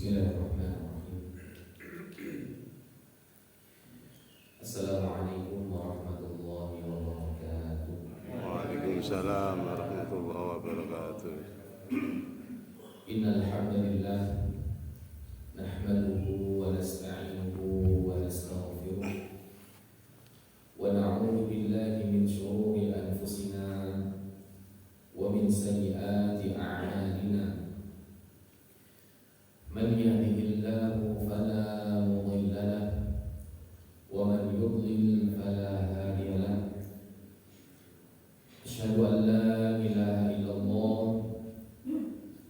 Bismillahirrahmanirrahim. Assalamualaikum warahmatullahi wabarakatuh. Waalaikumsalam warahmatullahi wabarakatuh. Innal hamdalillah nahmaduhu wa nasta'inuhu wa nastaghfiruh wa na'udzu billahi min shururi anfusina wa min sayyiati a'malina. Man yahdihillahu fala mudilla lahu wa man yudlil fala hadiya lahu. Asyhadu an la ilaha illallah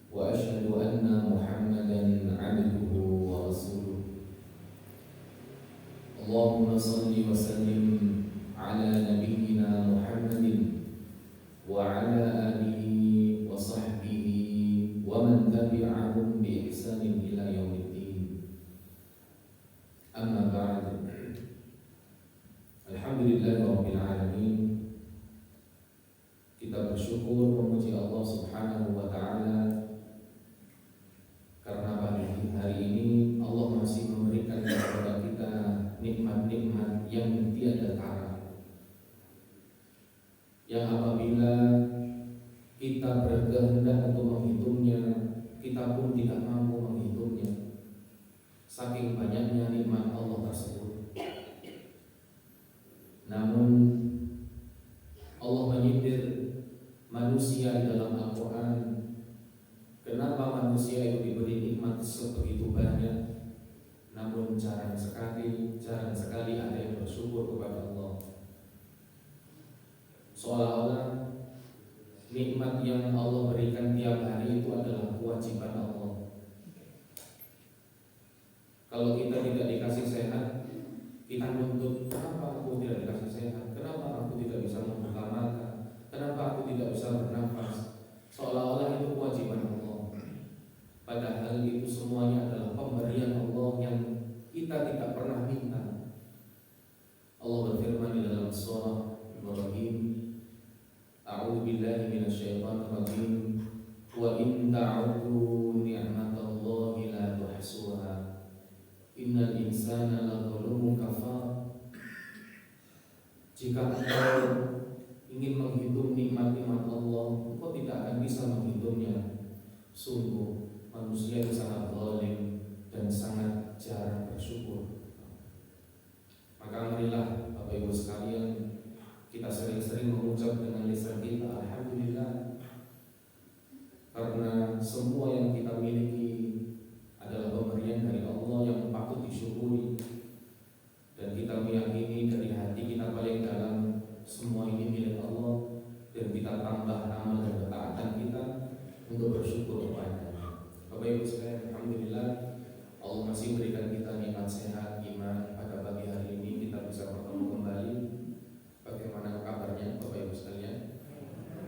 wa asyhadu anna Muhammadan 'abduhu wa rasuluh. Allahumma shalli wa sallim ala nabiyyina Muhammadin wa ala alihi wa sahbihi wa man tabi'ahum bi ihsanin ila yaumiddin. Amma ba'd. Alhamdulillahirabbil alamin. Kita bersyukur memuji Allah Subhanahu wa taala karena pagi hari ini Allah masih memberikan kepada kita nikmat-nikmat yang tiada tara, yang apabila kita berkehendak untuk menghitungnya, kita pun tidak mampu menghitungnya. Saking banyaknya nikmat Allah tersebut. Namun Allah menyindir manusia di dalam Al-Quran. Kenapa manusia itu diberi nikmat sebegitu banyak, namun jarang sekali ada yang bersyukur kepada Allah. Seolah-olah nikmat yang Allah berikan tiap hari itu adalah kewajiban Allah. Kalau kita tidak dikasih sehat, kita menuntut, kenapa aku tidak dikasih sehat? Kenapa aku tidak bisa membuka mata? Kenapa aku tidak bisa bernafas? Seolah-olah itu kewajiban Allah. Padahal itu semuanya adalah pemberian Allah yang kita tidak pernah minta. Allah berfirman di dalam surah Ibrahim, A'udzu billahi minasyaitonir rajim. Wa in ta'uddu ni'matallahi la tuhsuha. Innal insana ladzalumun kafar. Jika engkau ingin menghitung nikmat-nikmat Allah, engkau tidak akan bisa menghitungnya. Sungguh manusia itu sangat zalim dan sangat jarang bersyukur. Maka marilah Bapak Ibu sekalian, kita sering-sering mengucap dengan lisan kita alhamdulillah, karena semua yang kita miliki adalah pemberian dari Allah yang patut disyukuri. Dan kita meyakini dari hati kita paling dalam, semua ini milik Allah, dan kita tambah amal dan ketaatan kita untuk bersyukur kepada-Nya. Bapak Ibu sekalian, alhamdulillah Allah masih berikan kita nikmat sehat, iman. Pada pagi hari ini kita bisa bertemu kembali. Bagaimana kabarnya Bapak Ibu sekalian?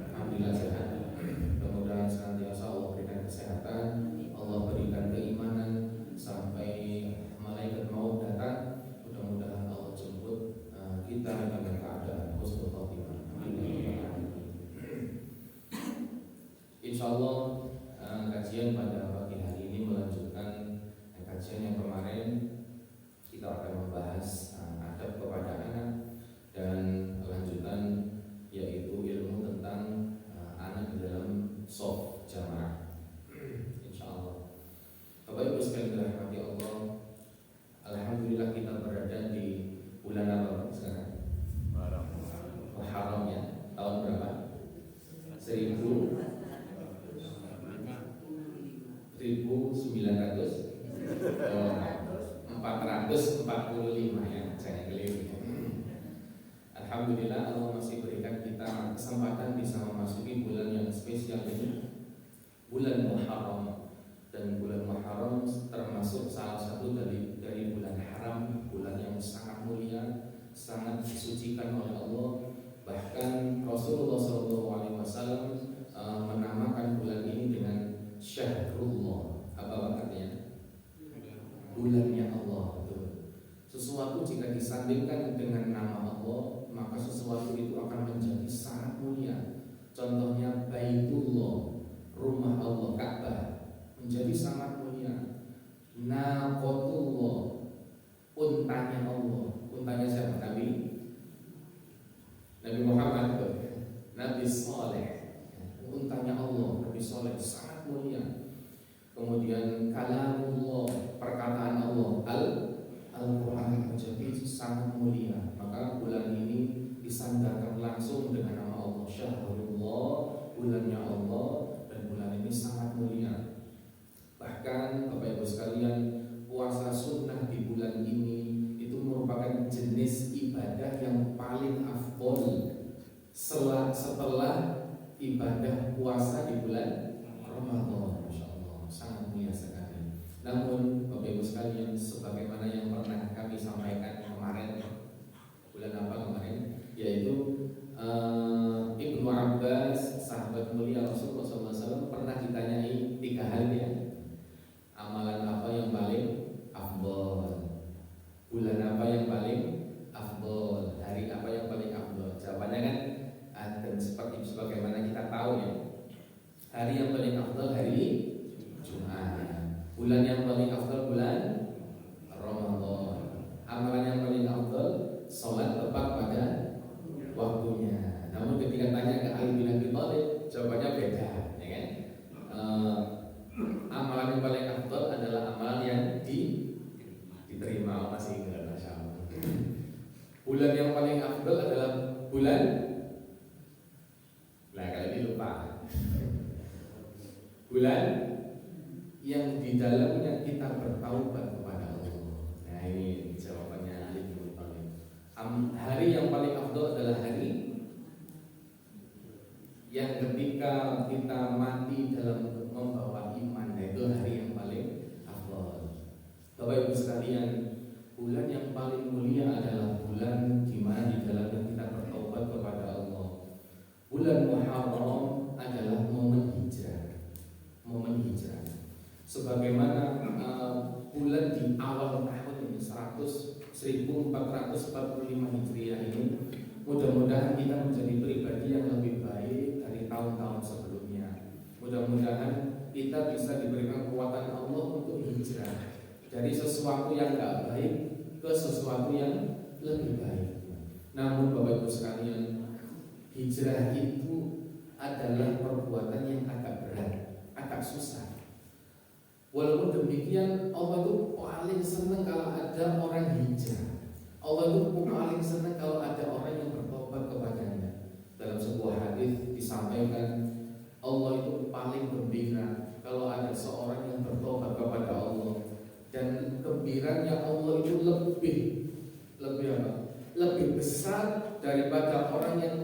Alhamdulillah sehat. Mudah-mudahan senantiasa Allah berikan kesehatan, Allah berikan keimanan sampai malaikat maut datang. Mudah-mudahan Allah jemput kita dengan keadaan husnul khotimah. Insyaallah kajian pada pagi hari ini melanjutkan kajian yang kemarin. Kita akan membahas adab kepada anak, dan lanjutan yaitu ilmu tentang anak di dalam shaf jamaah. Insyaallah. Bapak Ibu sekalian dirahmati Allah, alhamdulillah kita berada di bulan apa sekarang? Muharram ya. Tahun berapa? 1445 ya, saya keliru. Alhamdulillah Allah masih berikan kita kesempatan bisa memasuki bulan yang spesial ini, bulan Muharram. Dan bulan Muharram termasuk salah satu dari bulan haram, bulan yang sangat mulia, sangat disucikan oleh Allah. Bahkan Rasulullah SAW menamakan bulan ini dengan Syahrullah. Apa artinya? Bulannya Allah. Sesuatu jika disandingkan dengan nama Allah, maka sesuatu itu akan menjadi sangat mulia. Contohnya Baitullah, rumah Allah, Ka'bah, menjadi sangat mulia. Nabi Muhammad, Nabi Saleh, untanya Allah, Nabi Saleh sangat mulia. Kemudian kalamullah, perkataan Allah, Al-Quran jadi sangat mulia. Maka bulan ini disandarkan langsung dengan nama Allah, Syahrullah, bulannya Allah, dan bulan ini sangat mulia. Bahkan Bapak Ibu sekalian, puasa sunnah di bulan ini itu merupakan jenis ibadah yang paling afdol setelah ibadah puasa di bulan Ramadan. Masya Allah, sangat mulia sekali. Namun Bapak Ibu sekalian, sebagaimana yang pernah kami sampaikan kemarin, bulan apa kemarin, yaitu Ibnu Abbas, sahabat mulia Rasulullah SAW, pernah ditanyai 3 hal ya. Amalan apa yang paling afdol? Bulan apa yang paling afdol? Hari apa yang paling afdol? Jawabannya kan dan seperti sebagaimana kita tahu ya, hari yang paling afdol hari Jumat. Bulan yang paling afdol bulan Ramadan. Amalan yang paling afdol sholat tepat pada waktunya. Namun ketika tanya ke Ali bin Abi Thalib, jawabannya beda, ya kan? Amalan yang paling afdol adalah amalan yang diterima. Masih ingat, Masya Allah. Bulan yang paling afdol adalah bulan, nah kali ini lupa, bulan yang di dalamnya kita bertaubat kepada Allah. Nah ini jawabannya Ali bin Abi Thalib. Hari yang paling afdol adalah hari yang ketika kita mati dalam membawa iman, yaitu hari yang paling afdol. Bapak Ibu sekalian, bulan yang paling mulia adalah bulan di mana di dalamnya kita bertaubat kepada Allah. Bulan Muharram adalah momen hijrah. Momen hijrah. Sebagaimana bulan di awal tahun ini 1445 Hijriah ini, mudah-mudahan kita menjadi pribadi yang lebih baik dari tahun-tahun sebelumnya. Mudah-mudahan kita bisa diberikan kekuatan Allah untuk hijrah dari sesuatu yang gak baik ke sesuatu yang lebih baik. Namun Bapak Ibu sekalian, hijrah itu adalah perbuatan yang agak berat, agak susah. Walaupun demikian, Allah itu paling senang kalau ada orang hijrah. Allah itu paling senang kalau ada orang yang bertobat kepadanya. Dalam sebuah hadis disampaikan, Allah itu paling gembira kalau ada seorang yang bertobat kepada Allah. Dan gembiranya Allah itu lebih apa? Lebih besar daripada orang yang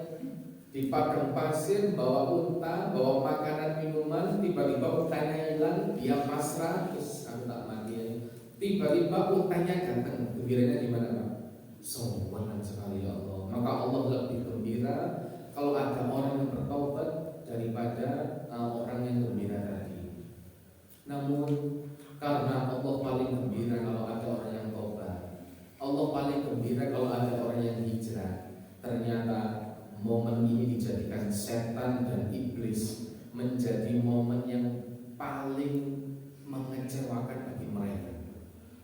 di padang pasir bawa unta, bawa makanan minuman, tiba-tiba untanya hilang, dia pasrah, terus aku tak mati ya. Tiba-tiba untanya datang, gembiranya di mana Pak? Sombong sekali ya Allah. Maka Allah lebih gembira kalau ada orang yang bertobat daripada orang yang gembira tadi. Namun karena Allah paling gembira kalau ada orang yang tobat, Allah paling gembira kalau ada orang yang hijrah, ternyata momen ini dijadikan setan dan iblis menjadi momen yang paling mengecewakan bagi mereka.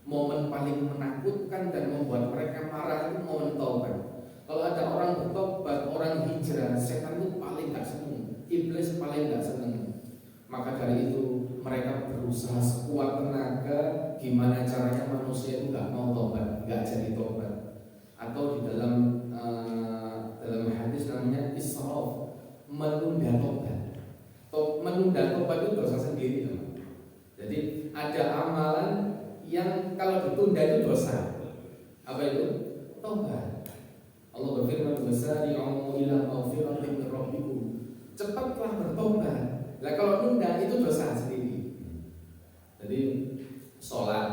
Momen paling menakutkan dan membuat mereka marah itu momen taubat. Kalau ada orang bertobat, orang hijrah, setan itu paling gak senang, iblis paling gak senang. Maka dari itu mereka berusaha sekuat tenaga gimana caranya manusia itu gak mau tobat, gak jadi tobat. Atau di dalam hadis namanya israf, menunda tobat. Menunda tobat itu dosa sendiri teman. Jadi ada amalan yang kalau ditunda itu dosa. Apa itu? Tobat. Allah berfirman, "Wasari'u ila maghfiratin min rabbikum." Cepatlah bertobat. Lah kalau nunda itu dosa sendiri. Jadi sholat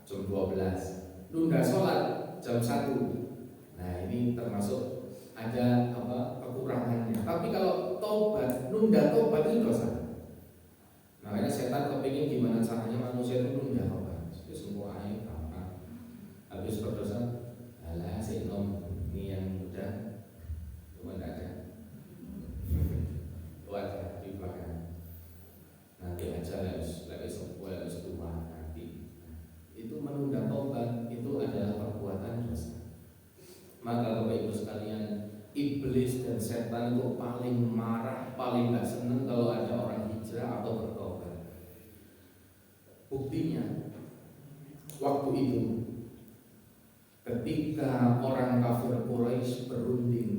jam 12, nunda sholat jam 1. Nah ini termasuk ada kekurangannya. Tapi kalau tobat, nunda tobat itu dosa. Makanya setan kepingin gimana caranya manusia itu nunda tobat. Jadi semua air apa? Habis berdosa, alah si nom ini yang udah cuma tidak ada. Wajar di belakang. Nanti aja lagi sebuah tua nanti. Itu menunda tobat itu adalah perbuatan dosa. Maka Bapak Ibu sekalian, iblis iblis dan setan itu paling marah, paling gak seneng kalau ada orang hijrah atau bertobat. Buktinya, waktu itu ketika orang kafir Quraisy berunding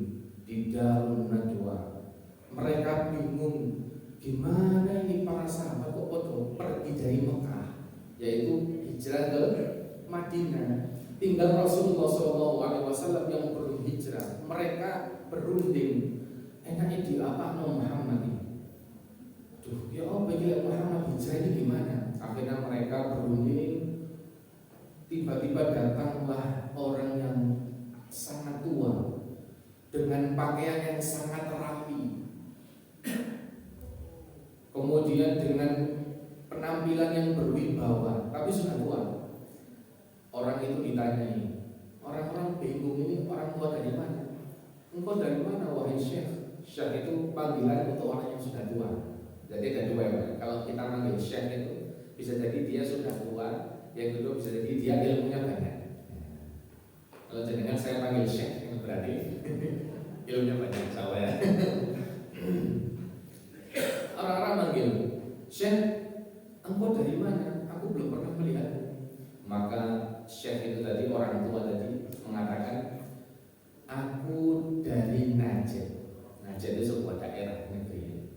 di Darun Najwa, mereka bingung gimana ini para sahabat kok pergi dari Mekah, yaitu hijrah ke Madinah. Tinggal Rasulullah SAW yang belum hijrah. Mereka berunding, enaknya di apa Muhammad ini? Duh, ya Allah, ya Muhammad hijrah ini gimana? Akhirnya mereka berunding. Tiba-tiba datanglah orang yang sangat tua dengan pakaian yang sangat rapi, kemudian dengan penampilan yang berwibawa, tapi sudah tua. Orang itu ditanyai, orang-orang bingung, ini orang tua dari mana? Engkau dari mana wahai Syekh? Syekh itu panggilan untuk orang yang sudah tua. Jadi ada dua ya. Kalau kita manggil Syekh itu bisa jadi dia sudah tua, yang kedua bisa jadi dia ilmunya banyak. Kalau dengan saya panggil Syekh, itu berarti ilmunya banyak, salah ya. Orang-orang manggil Syekh, engkau dari mana? Aku belum pernah melihat. Maka Syekh itu tadi, orang tua tadi mengatakan, aku dari Najd. Najd itu sebuah daerah negeri.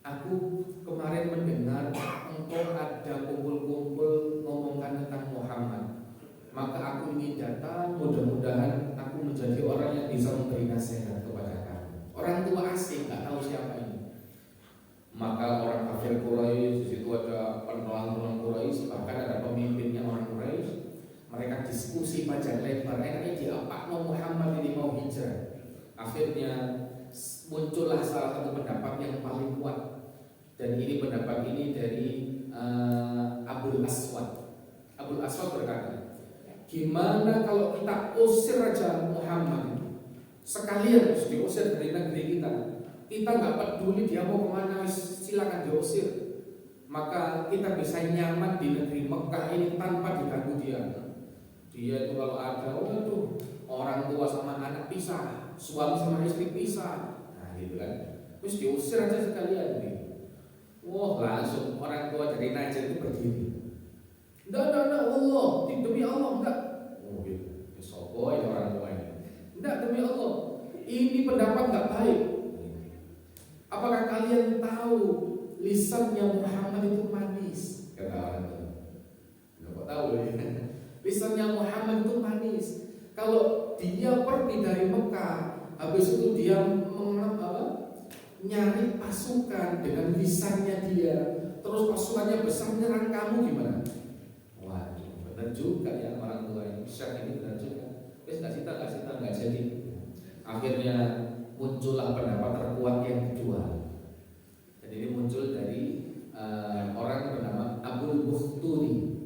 Aku kemarin mendengar engkau ada kumpul-kumpul ngomongkan tentang Muhammad. Maka aku ingin datang, mudah-mudahan aku menjadi orang yang bisa memberi nasihat kepada kamu. Orang tua asing, nggak tahu siapa ini. Maka orang kafir Quraisy, di situ ada penolong-penolong Quraisy, bahkan ada pemimpinnya orang Quraisy. Mereka diskusi panjang lebar, enaknya diapa Muhammad ini mau hijrah. Akhirnya muncullah salah satu pendapat yang paling kuat, dan ini pendapat ini dari Abul Aswad. Abul Aswad berkata, gimana kalau kita usir aja Muhammad, sekalian diusir dari negeri kita. Kita nggak peduli dia mau kemana, silakan diusir. Maka kita bisa nyaman di negeri Mekah ini tanpa diganggu dia. Dia itu kalau ada, tuh orang tua sama anak pisah, suami sama istri pisah, nah gitu kan. Terus diusir aja sekalian gitu. Wah, langsung orang tua dari Najd itu berdiri. Enggak, Allah, demi Allah enggak. Oh gitu, sopo ini orang tua ini. Enggak, demi Allah, ini pendapat enggak baik. Apakah kalian tahu lisannya Muhammad itu manis? Kata orang tua. Enggak tahu ya. Lisannya Muhammad itu manis. Kalau dia pergi dari Mekah, habis itu dia nyari pasukan dengan lisannya dia, terus pasukannya besar menyerang kamu, gimana? Waduh, benar juga ya orang tua ini. Syekh ini benar juga. Wes kasih tahu nggak jadi. Akhirnya muncullah pendapat terkuat yang kedua. Dan ini muncul dari orang bernama Abul Bukhturi.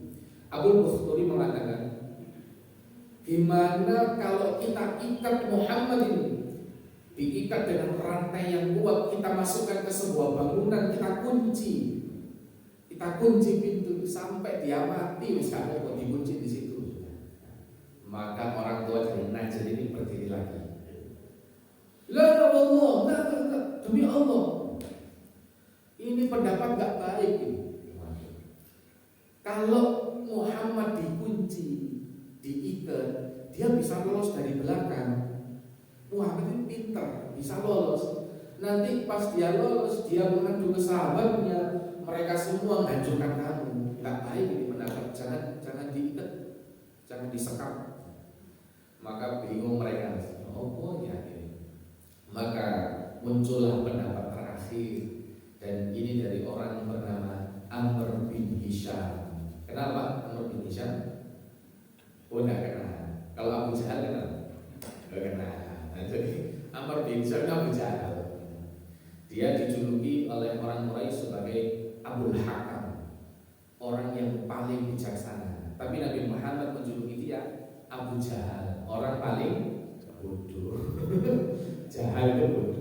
Abul Bukhturi mengatakan, gimana kalau kita ikat Muhammad ini, diikat dengan rantai yang kuat, kita masukkan ke sebuah bangunan, kita kunci pintu sampai dia mati, misalnya kok dikunci di situ. Maka orang tua dari Najd ini berdiri lagi. La Allah, enggak, demi Allah, ini pendapat enggak baik ini. Kalau Muhammad dikunci, diikat, dia bisa lolos dari belakang. Muhammad ini pintar, bisa lolos. Nanti pas dia lolos, dia mengadu ke sahabatnya, mereka semua menghancurkan kamu. Enggak baik ini pendapat, jangan diikat, jangan disekap. Maka bingung mereka, oh ya ini. Maka muncullah pendapat terakhir, dan ini dari orang bernama Amr bin Hisham. Kenapa Amr bin Hisham? Oh enggak kenal. Kalau Abu Jahal kenal? Enggak kenal. Nah, jadi Amr bin Hisham Abu Jahal. Dia dijuluki oleh orang Quraisy sebagai Abul Hakam, orang yang paling bijaksana. Tapi Nabi Muhammad menjuluki dia Abu Jahal, orang paling bodoh. Jahal itu bodoh.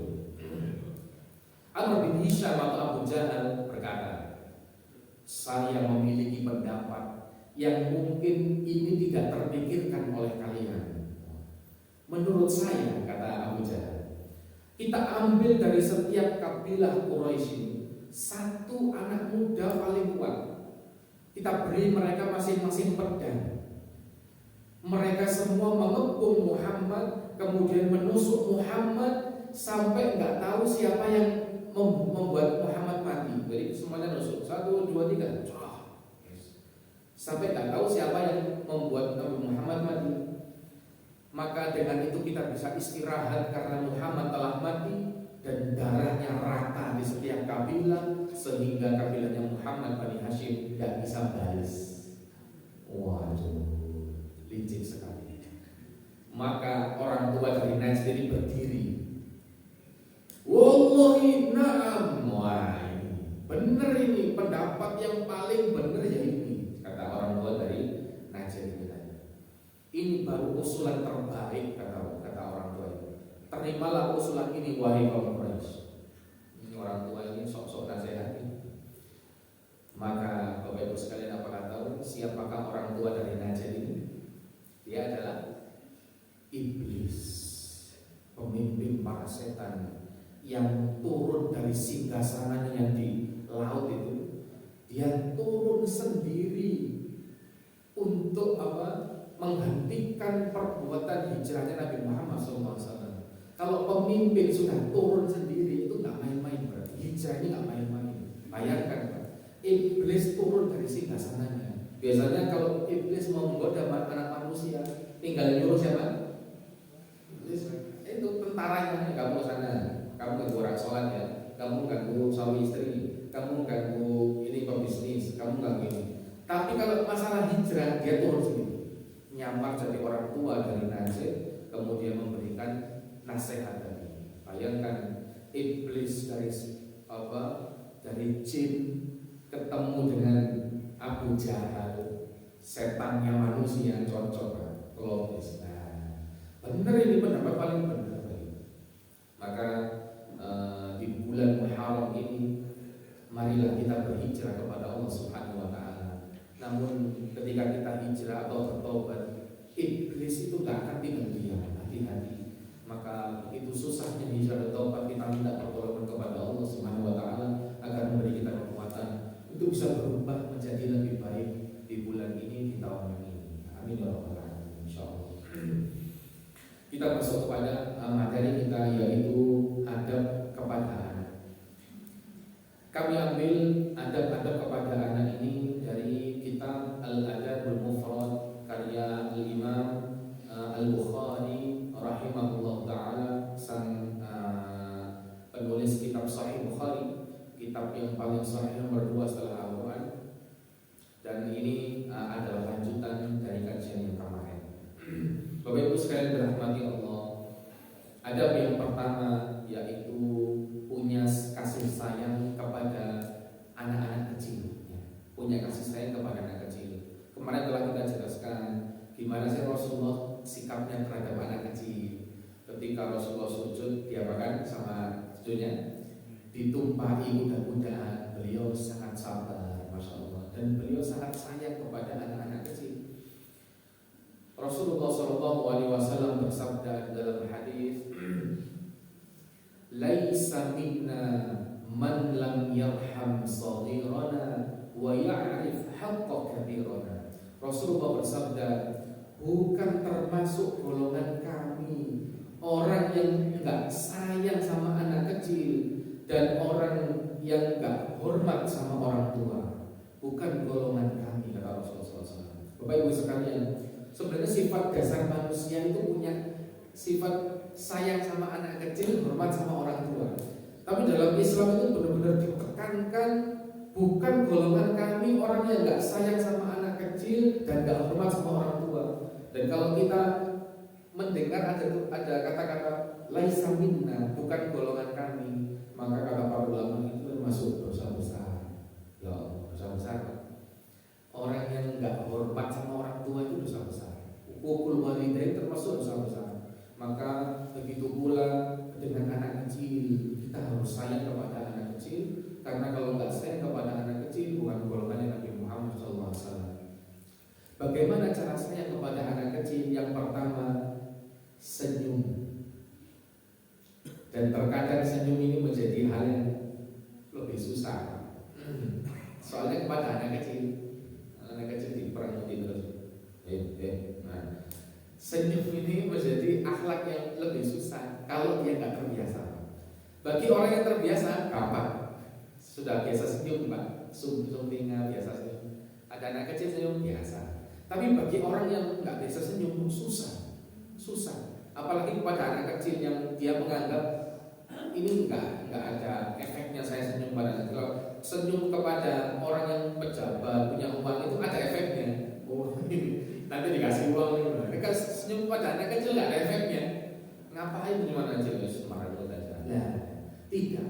Amr bin Hisham atau Abu Jahal berkata, saya memiliki pendapat yang mungkin ini tidak terpikirkan oleh kalian. Menurut saya, kata Abu Jahal, Kita ambil dari setiap kabilah Quraisy ini satu anak muda paling kuat. Kita beri mereka masing-masing pedang. Mereka semua mengepung Muhammad, kemudian menusuk Muhammad sampai nggak tahu siapa yang membuat Muhammad mati. Jadi semuanya nusuk 1, 2, 3, sampai nggak tahu siapa yang membuat Nabi Muhammad mati. Maka dengan itu kita bisa istirahat karena Muhammad telah mati dan darahnya rata di setiap kabilah sehingga kabilahnya Muhammad Bani Hashim tidak bisa balas. Waduh, licik sekali. Maka orang tua dari Najd ini berdiri. Wallahi na'am. Wah, benar ini pendapat yang paling benar ya ini, kata orang tua dari Najd ini. Ini baru usulan terbaik, kata orang tua ini. Terimalah usulan ini wahai kaum Quraisy. Ini orang tua ini sok-sok nasihati. Maka Bapak Ibu sekalian, apakah tahu siapakah orang tua dari Najd ini? Dia adalah iblis, pemimpin para setan yang turun dari singgasananya yang di laut itu. Dia turun sendiri untuk apa? Menghentikan perbuatan hijrahnya Nabi Muhammad SAW. Kalau pemimpin sudah turun sendiri itu nggak main-main, berarti hijrah ini nggak main-main. Bayangkan Pak, iblis turun dari singgasananya. Biasanya kalau iblis mau menggoda anak manusia, tinggal nyuruh siapa? Iblis. Itu tentaranya, kamu sana, kamu ganggu orang sholat ya, kamu ganggu suami istri, kamu ganggu ini pebisnis, kamu ganggu ini. Tapi kalau masalah hijrah dia turun sendiri. Nyamar jadi orang tua dari Najd, kemudian memberikan nasihat tadi. Bayangkan iblis dari jin ketemu dengan Abu Jahal, setannya manusia, cocok logis. Nah, benar ini pendapat paling benar. Maka di bulan Muharram ini marilah kita berhijrah kepada Allah Subhanahu wa taala. Namun ketika kita hijrah atau bertobat, iblis itu gak akan tinggal diam. Hati-hati. Maka itu susahnya hijrah dan tobat, kita minta pertolongan kepada Allah Subhanahu wa taala agar memberi kita kekuatan untuk bisa berubah menjadi lebih baik di bulan ini, di tahun ini. Amin ya rabbal alamin, insyaallah. Kita masuk kepada materi kita, yaitu adab kepada anak. Kami ambil adab-adab kepada anak ini dari kitab Al-Adabul Mufrad karya Al-Imam Al-Bukhari rahimahullah ta'ala, sang penulis kitab Sahih Bukhari, kitab yang paling sahih nomor 2 setelah Al-Quran. Dan ini adalah lanjutan dari kajian yang kemarin. Bapak Ibu sekalian dirahmati Allah, adab yang pertama yaitu punya kasih sayang kepada anak-anak kecil, punya kasih sayang kepada anak kecil. Kemarin telah kita jelaskan gimana sih Rasulullah sikapnya terhadap anak kecil. Ketika Rasulullah sujud, diapakan sama sujudnya? Ditumpahi mudah-mudahan. Beliau sangat sabar, masya Allah, dan beliau sangat sayang kepada anak-anak kecil. Rasulullah SAW bersabda dalam hadis, "Laisa minna man lam yarham saghirana wa ya'rif haqqa kabirana." Rasulullah bersabda, bukan termasuk golongan kami orang yang enggak sayang sama anak kecil dan orang yang enggak hormat sama orang tua. Bukan golongan kami, kata Rasulullah SAW. Bapak Ibu sekalian, sebenarnya sifat dasar manusia itu punya sifat sayang sama anak kecil, hormat sama orang tua. Tapi dalam Islam itu benar-benar ditekankan, bukan golongan kami orang yang nggak sayang sama anak kecil dan nggak hormat sama orang tua. Dan kalau kita mendengar ada kata-kata laisa minna, bukan golongan kami, maka kata para ulama itu termasuk dosa besar. Ya, dosa besar. Orang yang nggak hormat sama orang tua itu dosa besar. Uqul walidain termasuk dosa besar. Maka begitu pula dengan anak kecil, kita harus sayang kepada anak kecil, karena kalau nggak sayang kepada anak kecil bukan golongannya Nabi Muhammad SAW. Bagaimana cara sayang kepada anak kecil? Yang pertama, senyum. Dan terkadang senyum ini menjadi hal yang lebih susah. Soalnya kepada anak kecil diperanguti terus. Nah, senyum ini menjadi akhlak yang lebih susah kalau dia nggak terbiasa. Bagi orang yang terbiasa, gampang. Sudah biasa senyum, Pak. Sumpinga biasa senyum. Ada anak kecil senyum biasa. Tapi bagi orang yang nggak biasa senyum susah. Apalagi kepada anak kecil yang dia menganggap ini nggak ada efeknya saya senyum pada. Kalau senyum kepada orang yang pejabat punya uang itu ada efeknya. Oh, nanti dikasih uang nih. Mereka senyum pada anak kecil nggak ada efeknya. Ngapain gimana aja marah aja. Nah, tidak.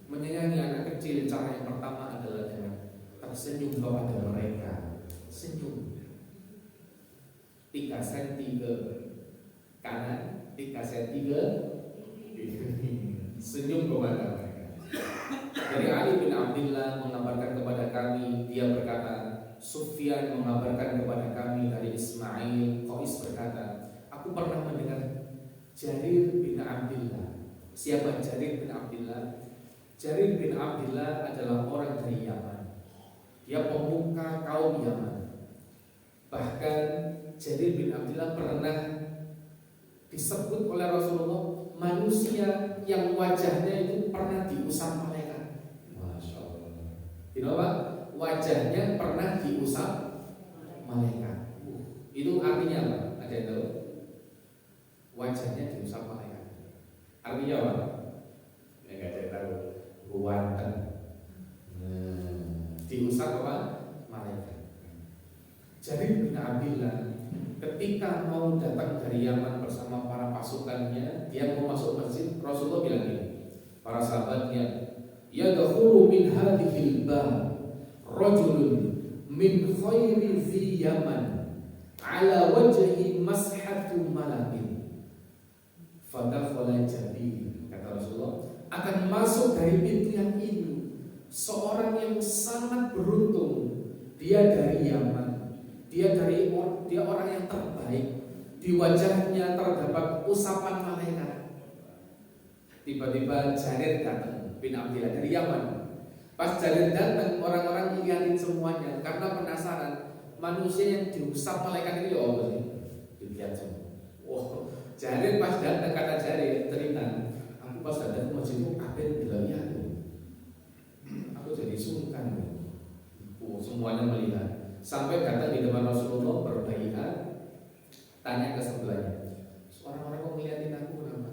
Menyayangi anak kecil cara yang pertama adalah dengan tersenyum kepada mereka. Senyum 3 cm ke kanan, 3 cm ke senyum kepada mereka. Dari Ali bin Abdullah mengabarkan kepada kami, dia berkata, Sufyan mengabarkan kepada kami dari Ismail, Qais berkata, aku pernah mendengar Jarir bin Abdullah. Siapa Jarir bin Abdullah? Jarir bin Abdullah adalah orang dari Yaman. Dia pemuka kaum Yaman. Bahkan Jarir bin Abdullah pernah disebut oleh Rasulullah manusia yang wajahnya itu pernah diusap malaikat. Masya Allah. Kenapa? Wajahnya pernah diusap malaikat. Itu artinya apa? Ada yang tahu? Wajahnya diusap malaikat. Artinya apa? Ya nggak ada yang tahu. Ganteng. Diusap apa? Malaikat. Jarir bin Abdullah ketika mau datang dari Yaman bersama para pasukannya, dia mau masuk masjid, Rasulullah bilang gini, para sahabatnya, yadkhulu min hadhil bab rajulun min khairi zi Yaman ala wajhi mashatu malakin. Fadakhala Jabir, kata Rasulullah, akan masuk dari pintu yang ini seorang yang sangat beruntung. Dia dari Yaman. Dia orang yang terbaik. Di wajahnya terdapat usapan malaikat. Tiba-tiba Jarir datang bin Abdullah dari Yaman. Pas Jarir datang, orang-orang lihatin semuanya karena penasaran manusia yang diusap malaikat ini apa sih? Dilihat semua. Wow, Jarir pas datang, kata Jarir cerita, aku pas datang ke masjidmu kabeh bilangnya aku jadi sungkan. Semuanya melihat. Sampai datang di depan Rasulullah berbaiat, tanya ke sebelahnya, orang-orang kok ngeliatin aku kenapa?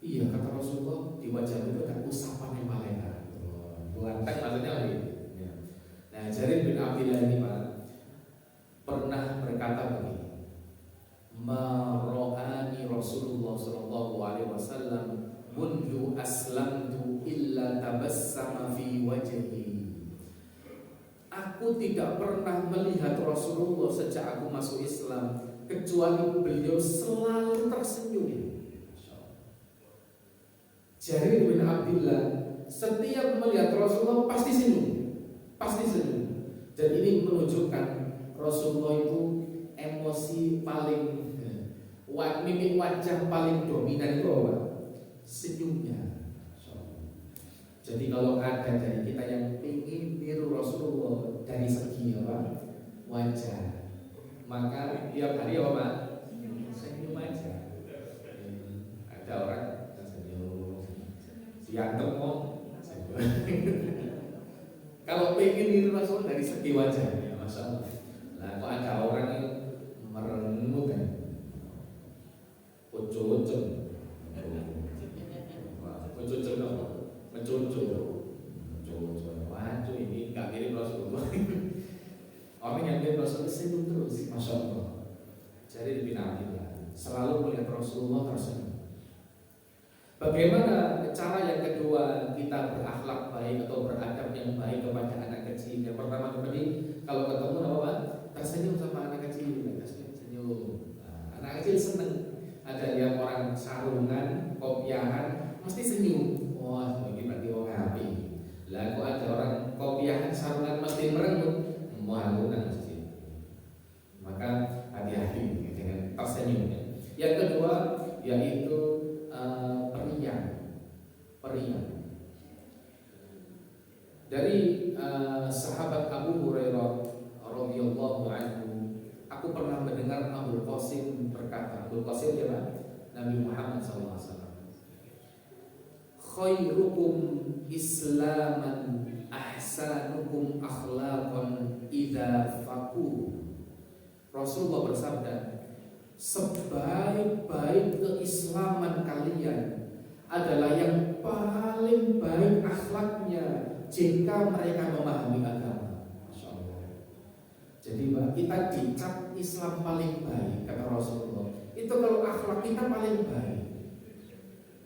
Iya, kata Rasulullah, di wajahmu itu ada usapan yang malaikat. Ganteng maksudnya gitu. Nah, Jarir bin Abdullah ini Pak pernah berkata begini, Maro'ani Rasulullah sallallahu alaihi wasallam mundu aslamtu illa tabassama fi wajhi. Aku tidak pernah melihat Rasulullah sejak aku masuk Islam kecuali beliau selalu tersenyum. Jarir bin Abdullah setiap melihat Rasulullah pasti senyum. Dan ini menunjukkan Rasulullah itu emosi paling, mimik wajah paling dominan itu apa? Senyumnya. Jadi kalau ada dari kita yang ingin niru Rasulullah dari segi apa? Wajah, maka tiap hari apa? Senyum aja. Ada orang senyum, dianggap mau kalau ingin niru Rasul dari segi wajah, ya Masya Allah. Nah, kok ada orang yang merengut kan? Ucul-ucul apa? Mencucuk. Waduh, ini nggak mirip Rasulullah. Orang yang mirip Rasulullah senyum terus, Masya Allah. Jadi bin Abdullah selalu melihat Rasulullah tersenyum. Bagaimana cara yang kedua kita berakhlak baik atau beradab yang baik kepada anak kecil? Yang pertama tadi kalau ketemu apa? Tersenyum sama anak kecil, senyum. Nah, anak kecil seneng. Ada yang orang sarungan, kopiahan, mesti senyum. Wah, ini berarti orang api. Lah kok ada orang kopiahan sarungan mesti merengut, malu mesti. Maka hati-hati dengan tersenyum. Yang kedua yaitu periang. periang. Dari sahabat Abu Hurairah radhiyallahu anhu, aku pernah mendengar Abul Qasim berkata, Abul Qasim adalah Nabi Muhammad SAW. Khairukum islaman ahsanukum akhlaqan idza faqu. Rasulullah bersabda, sebaik-baik keislaman kalian adalah yang paling baik akhlaknya jika mereka memahami agama. Masya Allah. Jadi kita dicap Islam paling baik kata Rasulullah. Itu kalau akhlak kita paling baik,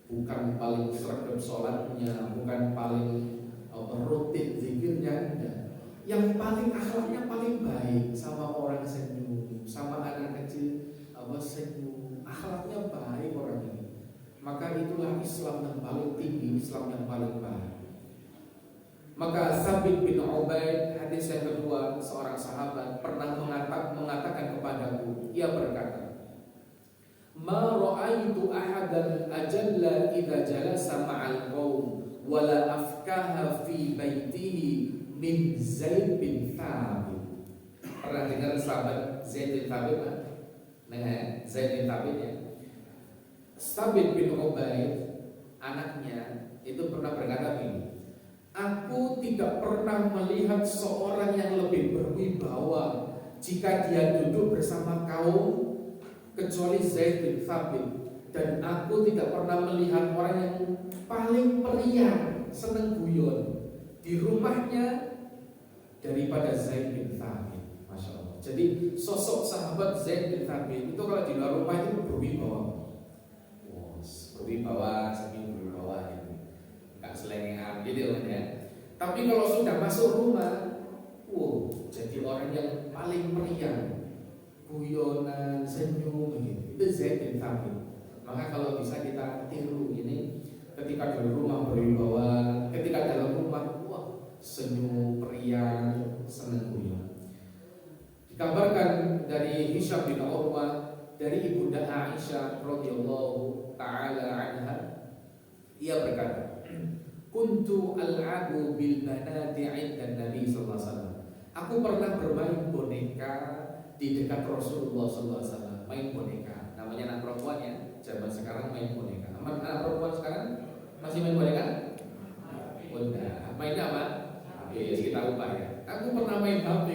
bukan paling seragam sholatnya, bukan paling rutin zikirnya, enggak. Yang paling akhlaknya paling baik, sama orang senyum, sama anak kecil senyum, akhlaknya baik orang ini. Maka itulah Islam yang paling tinggi, Islam yang paling baik. Maka Thabit bin Ubaid, hadis yang kedua, seorang sahabat pernah mengatakan kepadaku, ia berkata, ma ra'aitu ahadan ajalla idza jalasa ma'al qaum wala afkaha fi baitihi min Zaid bin Thabit. Pernah dengar sahabat Zaid bin Thabit? Nah, Zaid bin Thabit ya. Thabit bin Ubaid, anaknya itu pernah berkata begini, aku tidak pernah melihat seorang yang lebih berwibawa jika dia duduk bersama kaum kecuali Zaid bin Thabit, dan aku tidak pernah melihat orang yang paling periang, seneng guyon di rumahnya daripada Zaid bin Thabit. Masya Allah. Jadi sosok sahabat Zaid bin Thabit itu kalau di luar rumah itu berwibawa. Berwibawa, semi berwibawa gitu. Enggak selengean gitu ya. Tapi kalau sudah masuk rumah, jadi orang yang paling meriang, guyonan, senyum gitu. Itu Zaid bin Thabit. Maka kalau bisa kita tiru ini, ketika di rumah berwibawa, ketika dalam rumah senyum, periang, senang guyon. Dikabarkan dari Hisham bin Urwah, dari ibunda Aisyah radhiyallahu ta'ala anha, ia berkata, kuntu al'abu bil banati 'inda Nabi sallallahu alaihi wasallam. Aku pernah bermain boneka di dekat Rasulullah sallallahu alaihi wasallam. Main boneka, namanya anak perempuan ya. Zaman sekarang main boneka. Anak perempuan sekarang masih main boneka? Udah. Mainnya apa? Ya kita lupa ya. Aku pernah main HP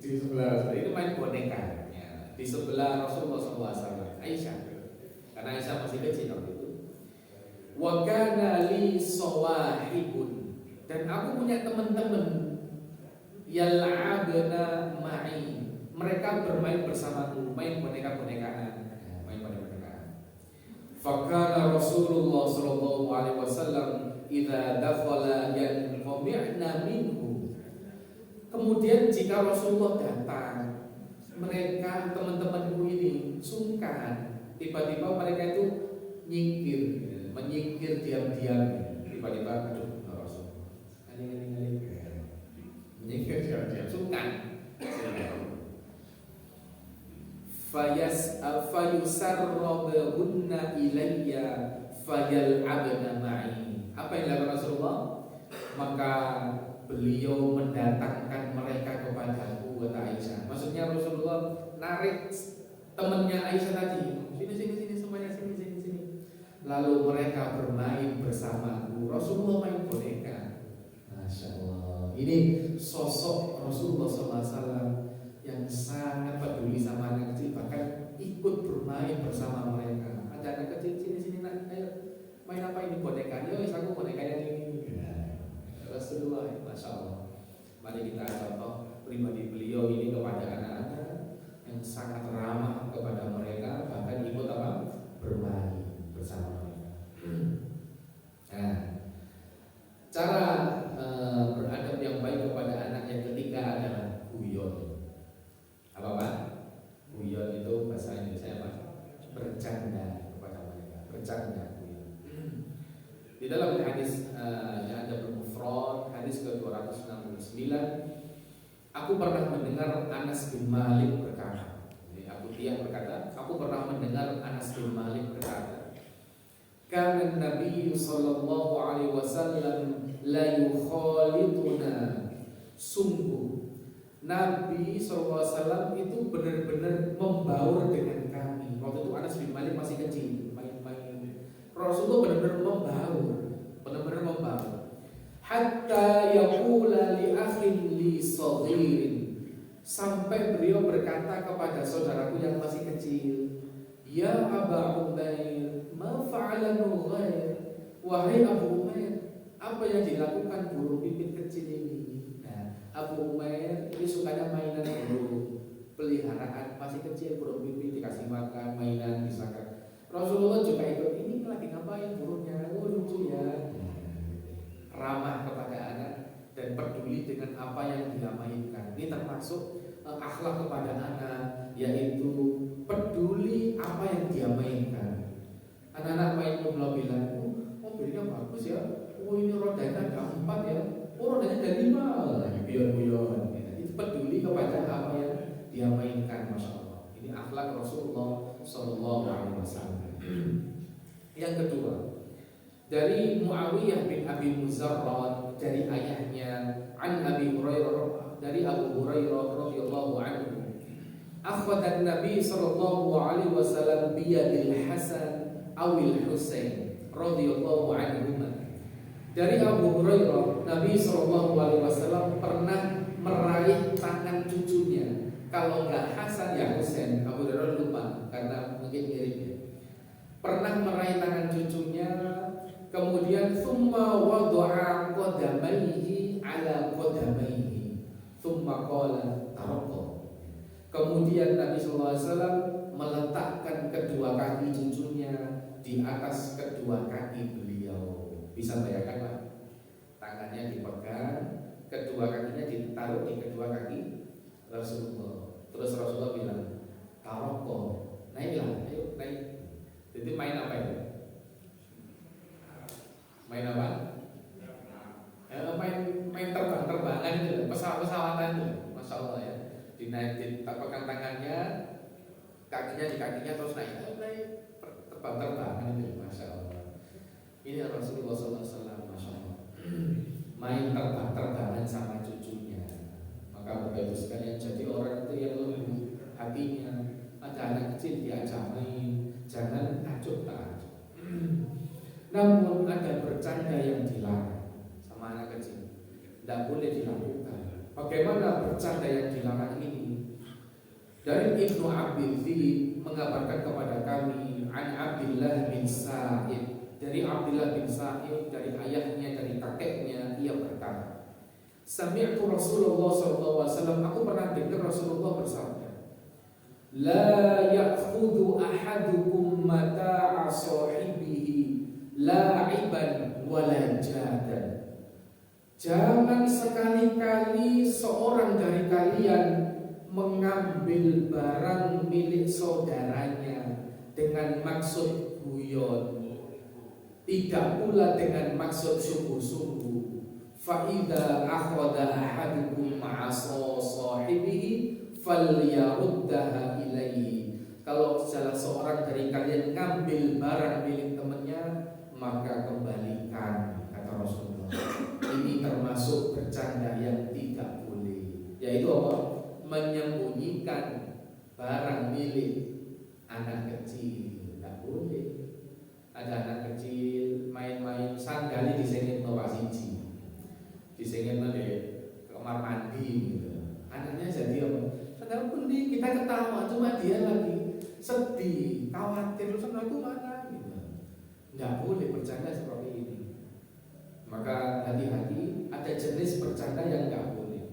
di sebelah itu main boneka ya. Di sebelah Rasulullah SAW, Aisyah. Karena Aisyah masih kecil waktu itu. Wa kana li sawahibun, dan aku punya teman-teman yal'abna ma'i. Mereka bermain bersamaku, main boneka-bonekaan, Fakana Rasulullah sallallahu alaihi wasallam idza dakhala yanqami'na minhu. Kemudian jika Rasulullah datang, mereka teman-temanku ini sungkan. Tiba-tiba mereka itu menyingkir diam-diam. Tiba-tiba aduh Rasulullah. Menyingkir diam-diam, sungkan. Fayusarrabunna ilayya fayal'abna ma'i. Apa yang dilakukan Rasulullah? Maka beliau mendatangkan mereka kepadaku, kata Aisyah. Maksudnya Rasulullah narik temannya Aisyah tadi, sini semuanya, sini. Lalu mereka bermain bersamaku. Rasulullah main boneka. Masya Allah. Ini sosok Rasulullah SAW yang sangat peduli sama anak kecil, bahkan ikut bermain bersama mereka. Ada anak kecil, sini nak, ayo main apa ini boneka? Yo, aku bonekanya ini. Rasulullah, masya Allah. Mari kita contoh pribadi beliau ini kepada anak-anak yang sangat ramah kepada mereka, bahkan ikut bermain bersama mereka. Nah, cara beradab yang baik kepada anak yang ketiga adalah guyon. Apa? Guyon itu bahasa Indonesia apa? Bercanda kepada mereka. Bercanda guyon. Di dalam hadis yang ada Al-Mufrad, hadis ke-269, aku pernah mendengar Anas bin Malik berkata. Jadi Abu Tiyah berkata, aku pernah mendengar Anas bin Malik berkata, Kana Nabi sallallahu alaihi wasallam la yukhalituna. Sungguh Nabi SAW itu benar-benar membaur dengan kami. Waktu itu Anas bin Malik masih kecil, main-main. Rasulullah benar-benar membaur. Hatta yaqula li akhin li saghirin, sampai beliau berkata kepada saudaraku yang masih kecil, ya Aba Umair, ma fa'ala nughair. Wahai Abu Umair, apa yang dilakukan burung pipit kecil ini? Abu Umair ini sukanya mainan burung peliharaan, masih kecil burung pipit dikasih makan, mainan misalkan. Rasulullah juga ikut, ini lagi ngapain burungnya? Oh lucu ya. Ramah kepada anak dan peduli dengan apa yang dia mainkan. Ini termasuk akhlak kepada anak, yaitu peduli apa yang dia mainkan. Anak-anak main mobil bilang, oh mobilnya bagus ya, oh ini rodanya ada 4 ya, oh rodanya ada 5. Guyon-guyon, itu peduli kepada apa yang dia mainkan, masya Allah. Ini akhlak Rasulullah Sallallahu Alaihi Wasallam. Yang kedua, dari Muawiyah bin Abi Muzarrad, dari ayahnya, an Abi Hurairah, dari Abu Hurairah radhiyallahu anhu, akhadha Nabi Sallallahu Alaihi Wasallam biyadil Hasan awil Husain radhiyallahu anhuma. Dari Abu Hurairah, Nabi SAW pernah meraih tangan cucunya. Kalau enggak Hasan ya Husain. Abu Hurairah lupa karena mungkin miripnya. Pernah meraih tangan cucunya, kemudian thumma wada'a qadamaihi ala qadamaihi, thumma qala taraqqa. Kemudian Nabi SAW meletakkan kedua kaki cucunya di atas kedua kaki beliau. Bisa bayangkan Pak, tangannya dipegang, kedua kakinya ditaruh di kedua kaki Rasulullah. Terus Rasulullah bilang, taroko, naiklah, ayo naik. Jadi main apa itu? Main apa? Main terbang-terbangan itu, pesawat-pesawatan itu, masya Allah ya. Dinaikin, pegang tangannya, kakinya di kakinya terus naik, terbang-terbangan itu, masya Allah. Ini Rasulullah SAW, masya Allah, main terbang-terbangan sama cucunya. Maka Bapak Ibu sekalian, jadi orang itu yang lembut hatinya. Ada anak kecil diajak main, jangan acuh tak acuh. Namun ada bercanda yang dilarang sama anak kecil, tidak boleh dilakukan. Bagaimana bercanda yang dilarang ini? Dari Ibnu Abil Dhib mengabarkan kepada kami, an Abdullah bin Sa'id, dari Abdullah bin Sa'id, dari ayahnya, dari kakeknya, ia berkata, sami'tu Rasulullah SAW, aku pernah dengar Rasulullah bersabda, la ya'khudhu ahadukum mata'a sahibihi la'iban wala jadan. Jangan sekali-kali seorang dari kalian mengambil barang milik saudaranya dengan maksud guyon, tidak pula dengan maksud sungguh-sungguh. Fa idza akhadha ahadukum ma'asa sahibihi falyaruddaha ilaihi. Kalau salah seorang dari kalian ngambil barang milik temannya, maka kembalikan, kata Rasulullah. Ini termasuk bercanda yang tidak boleh, yaitu apa? Menyembunyikan barang milik anak kecil, tidak boleh. Ada anak kecil main-main sandali disengit Pak Siji, disengit di kamar mandi gitu. Anaknya jadi apa? Saudara pundi, kita ketawa, cuma dia lagi sedih, khawatir, saudaraku mana gitu. Nggak boleh bercanda seperti ini. Maka hati-hati, ada jenis bercanda yang nggak boleh.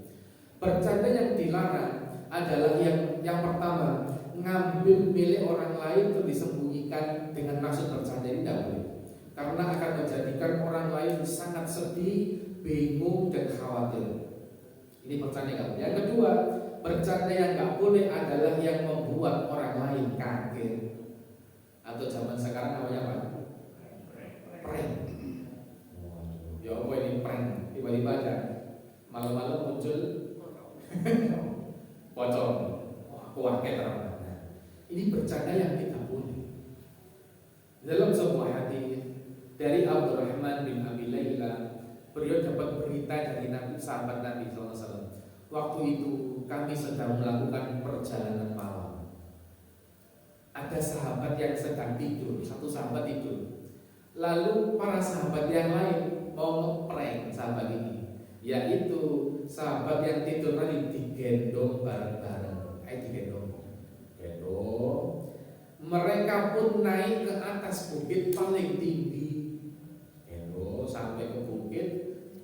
Bercanda yang dilarang adalah yang pertama, ngambil milik orang lain itu disembunyikan dengan maksud bercanda, ini tidak boleh, karena akan menjadikan orang lain sangat sedih, bingung dan khawatir. Ini bercanda nggak boleh. Yang kedua, bercanda yang nggak boleh adalah yang membuat orang lain kaget, atau zaman sekarang namanya apa? Prank. Ya apa ini prank? Tiba-tiba aja malam-malam muncul pocong, kaget orang. Ini bercanda yang tidak boleh. Dalam sebuah hadis Abdurrahman bin Abi Layla, beliau dapat berita dari Nabi, sahabat Nabi SAW. Waktu itu kami sedang melakukan perjalanan malam. Ada sahabat yang sedang tidur, satu sahabat tidur. Lalu para sahabat yang lain mau ngeprank sahabat ini, yaitu sahabat yang tidur tadi digendong bareng-bareng. Digendong. Mereka pun naik ke atas bukit paling tinggi. Sampai ke bukit,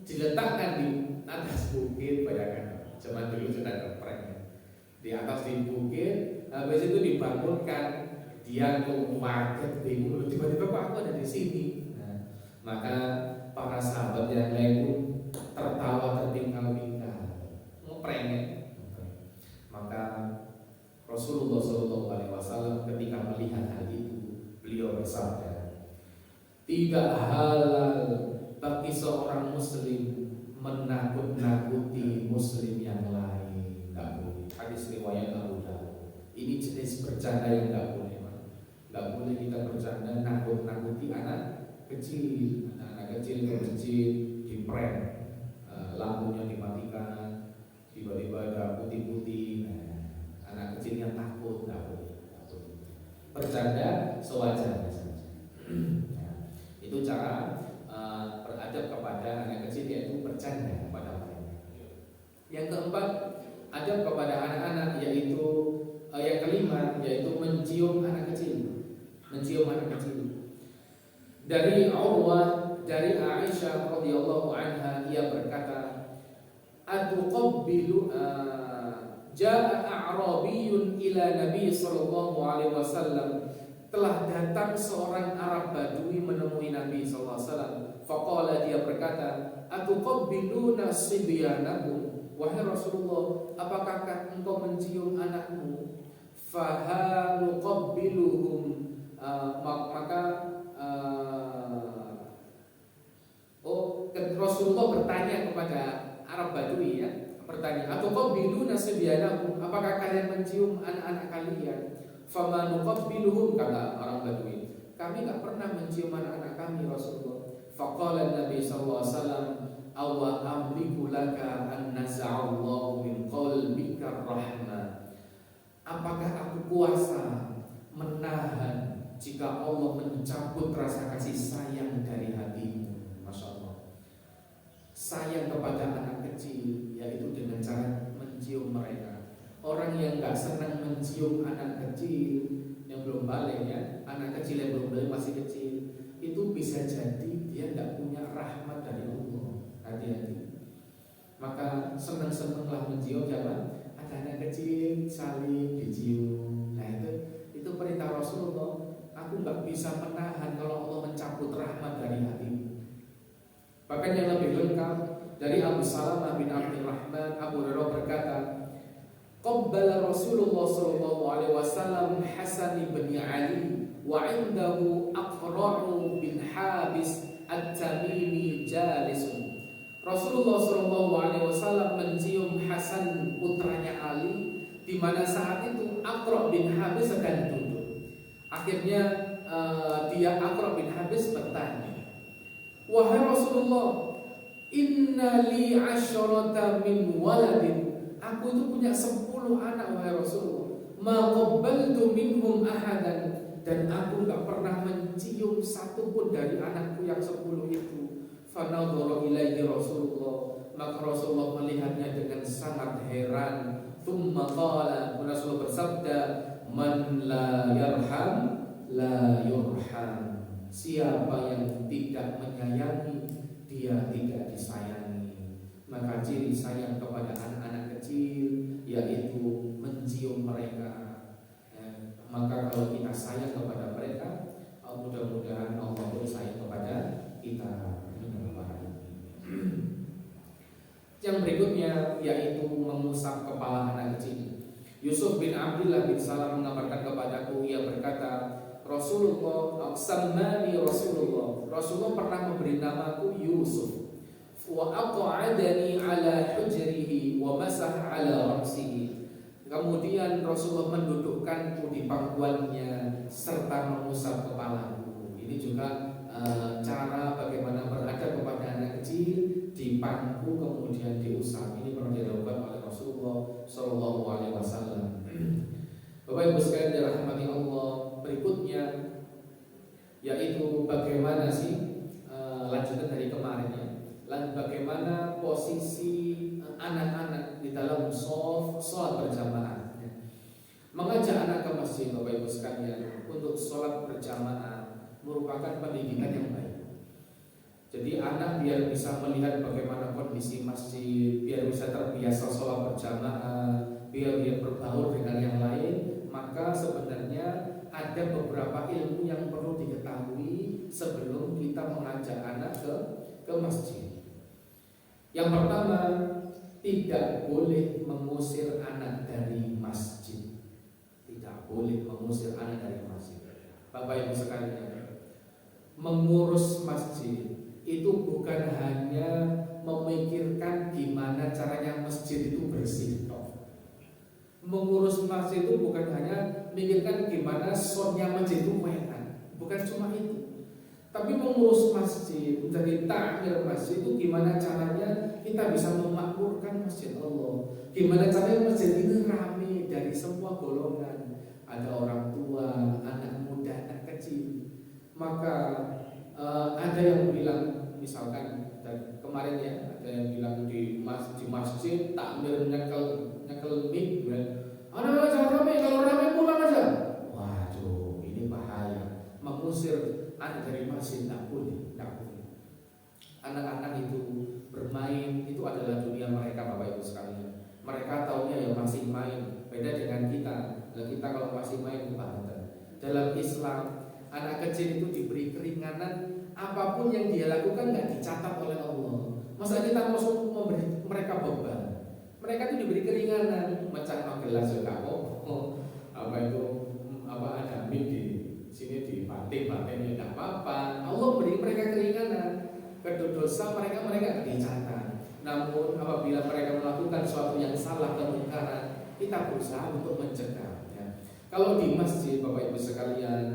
diletakkan di atas bukit. Bayangkan, zaman dulu sudah ada prank. Di atas di bukit, habis itu dibangunkan. Dia kaget, bingung, tiba-tiba kok aku ada di sini. Nah, maka para sahabat yang lain pun tertawa tertinggal-tinggal, ngeprengnya. Maka Rasulullah SAW ketika melihat hal itu, beliau bersabda, tidak halal bagi seorang muslim menakut-nakuti muslim yang lain. Tidak boleh. Hadis riwayat Abu Dawud. Ini jenis bercanda yang tidak boleh. Tidak boleh kita bercanda nakut-nakuti anak kecil. Anak kecil di prank, lampunya dimatikan, tiba-tiba ada putih-putih. Anak kecilnya takut, tidak boleh. Bercanda sewajarnya saja. Itu cara beradab kepada anak kecil, yaitu bercanda kepada mereka. Yang keempat, adab kepada anak-anak, yaitu yang kelima, yaitu mencium anak kecil. Dari Urwah, dari Aisyah radhiyallahu anha, ia berkata, atuqabbilu jaa a'rabiyyun ila Nabi sallallahu alaihi wasallam. Telah datang seorang Arab Badui menemui Nabi sallallahu alaihi wasallam. Faqala, dia berkata, atuqabbiluna sibyanakum. Wahai Rasulullah, apakah engkau mencium anakmu? Fahanuqabbiluhum. Rasulullah bertanya kepada Arab Badui, bertanya, atuqabbiluna sibyanakum, apakah kalian mencium anak-anak kalian? Famanuqabbiluhum, kata orang Badui, kami tidak pernah mencium anak-anak kami Rasulullah. Faqala Nabi sallallahu alaihi wasallam, awa amliku laka an naz'allahu min qalbika rahmah. Apakah aku kuasa menahan jika Allah mencabut rasa kasih sayang dari hatimu? Masya Allah. Sayang kepada anak kecil, yaitu dengan cara mencium mereka. Orang yang gak senang mencium anak kecil yang belum balik, anak kecil yang belum balik, masih kecil, itu bisa jadi dia gak punya rahmat dari Allah. Hati-hati. Maka senang-senanglah mencium, jangan ada anak kecil saling dicium. Nah itu perintah Rasulullah. Aku gak bisa menahan kalau Allah mencabut rahmat dari hatimu. Bahkan yang lebih lengkap, dari Abu Salamah bin Abdurrahman, Abu Hurairah berkata, qabbala Rasulullah sallallahu alaihi wasallam Hasan bin Ali wa indahu Aqra'u bin Habis At-Tamimi jalisun. Rasulullah sallallahu alaihi wasallam mencium Hasan putranya Ali, di mana saat itu Aqra' bin Habis sedang duduk. Akhirnya Aqra' bin Habis bertanya, wahai Rasulullah, inna li 'asyrata min waladin. Aku itu punya 10 anak wahai Rasulullah. Ma qabbaltu minhum ahadan. Dan aku gak pernah mencium satu pun dari anakku yang 10 itu. Fanadhara ilaihi Rasulullah. Maka Rasulullah melihatnya dengan sangat heran. Thumma qala, Rasulullah bersabda, man la yarham la yurham. Siapa yang tidak menyayangi, dia tidak disayangi. Maka ciri sayang kepada anak-anak kecil yaitu mencium mereka. Maka kalau kita sayang kepada mereka, mudah-mudahan Allah pun sayang kepada kita. Yang berikutnya yaitu mengusap kepala anak kecil. Yusuf bin Abdullah bin Salam mengabarkan kepadaku, ia berkata, Rasulullah pernah memberi namaku Yusuf. Wa aq'adani ala hujrihi wa masah ala ra'sihi. Kemudian Rasulullah mendudukkanku di pangkuannya serta mengusap kepalaku. Ini juga cara bagaimana beradab kepada anak kecil, dipangku kemudian diusap. Ini pernah dilakukan oleh Rasulullah Shallallahu Alaihi Wasallam. Bapak Ibu sekalian dirahmati Allah, berikutnya yaitu bagaimana sih lanjutan dari kemarin ya, bagaimana posisi anak-anak di dalam sholat berjamaah. Mengajak anak ke masjid, Bapak Ibu sekalian, untuk sholat berjamaah merupakan pendidikan yang baik. Jadi anak biar bisa melihat bagaimana kondisi masjid, biar bisa terbiasa sholat berjamaah, biar dia berbaur dengan yang lain, maka sebenarnya ada beberapa ilmu yang perlu diketahui sebelum kita mengajak anak ke masjid. Yang pertama, tidak boleh mengusir anak dari masjid. Tidak boleh mengusir anak dari masjid. Bapak Ibu sekalian, mengurus masjid itu bukan hanya memikirkan gimana caranya masjid itu bersih. Mengurus masjid itu bukan hanya memikirkan gimana soundnya masjid itu enak. Bukan cuma itu. Tapi mengurus masjid, menjadi takmir masjid itu gimana caranya kita bisa memakmurkan masjid Allah. Gimana caranya masjid ini ramai dari semua golongan. Ada orang tua, anak muda, anak kecil. Maka ada yang bilang, misalkan kemarin ya, ada yang bilang di masjid takmir nyekel mic, anak jangan ramai, kalau ramai pulang aja. Waduh, ini bahaya. Mengusir anak dari masjid tidak boleh, tidak boleh. Anak-anak itu bermain, itu adalah dunia mereka, Bapak Ibu sekalian. Mereka taunya ya masih main. Beda dengan kita. Kita kalau masih main kebangetan. Dalam Islam, anak kecil itu diberi keringanan. Apapun yang dia lakukan nggak dicatat oleh Allah. Masa kita mau memberi mereka beban? Mereka itu diberi keringanan. Mecah gelas juga ada mic di sini dibanting tidak apa-apa. Allah beri mereka keringanan. Dosa mereka dicatat. Namun apabila mereka melakukan sesuatu yang salah, kemungkaran, kita berusaha untuk mencegah. Kalau di masjid, Bapak Ibu sekalian,